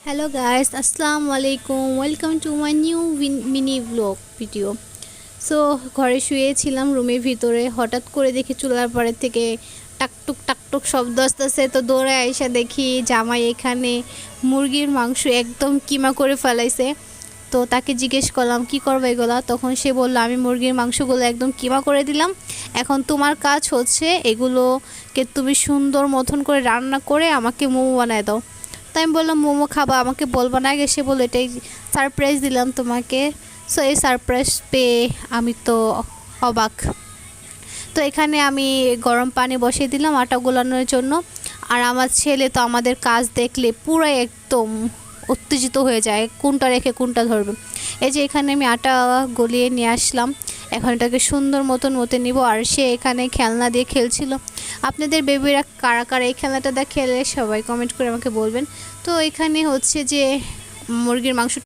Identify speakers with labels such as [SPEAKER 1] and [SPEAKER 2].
[SPEAKER 1] Hello guys, Assalamu alaikum. Welcome to my new mini vlog video. So ঘরে শুয়েছিলাম রুমের ভিতরে, হঠাৎ করে দেখি চুলার পাড়ে থেকে টাকটুক শব্দ আসতেছে। তো দৌড়ে আইসা দেখি জামাই এখানে মুরগির মাংস একদম কিমা করে ফেলাইছে। তো তাকে জিজ্ঞেস করলাম কি করবে এগুলা, তখন সে বলল আমি মুরগির মাংসগুলো একদম কিমা করে দিলাম, এখন তোমার কাজ হচ্ছে এগুলোকে তুমি সুন্দর মতন করে রান্না করে আমাকে মোমো বানায় দাও। তো আমি বললাম মোমো খাবা, আমাকে বলবো না আগে। সে বললো এটাই সারপ্রাইজ দিলাম তোমাকে। সো এই সারপ্রাইজ পেয়ে আমি তো অবাক। তো এখানে আমি গরম পানি বসিয়ে দিলাম আটা গোলানোর জন্য। আর আমার ছেলে তো আমাদের কাজ দেখলে পুরো একদম উত্তেজিত হয়ে যায়, কোনটা রেখে কোনটা ধরবে। এই যে এখানে আমি আটা গলিয়ে নিয়ে আসলাম, এখন এটাকে সুন্দর মতন মতে নিব। আর সে এখানে খেলনা দিয়ে খেলছিল। আপনাদের বেবিরা কারা কারা এই খেলনাটা দিয়ে খেলে সবাই কমেন্ট করে আমাকে বলবেন। তো এখানে হচ্ছে যে মুরগির মাংস